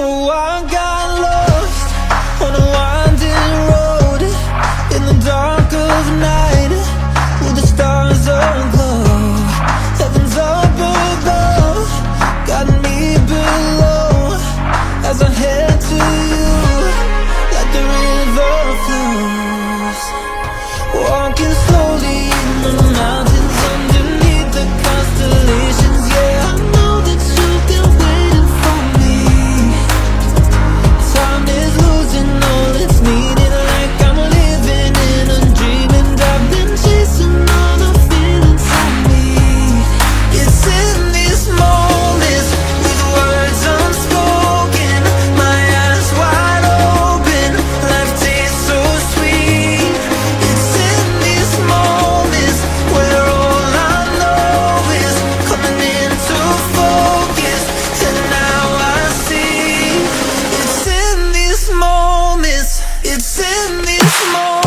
know I got lost on a winding road in the dark of night, with the stars aglow. Heaven's up above, got me below, as I head to you like the river flows. Walking slowly in the mountains underneath the constellations. Yeah, I know that you've been waiting for me. Time is losing all it's needed, like I'm living in a dream, and I've been chasing all the feelings I need. It's in these moments, with words unspoken, my eyes wide open, life tastes so sweet. It's in these moments where all I know is coming into focus, and now I see. It's in these moments, it's in these moments.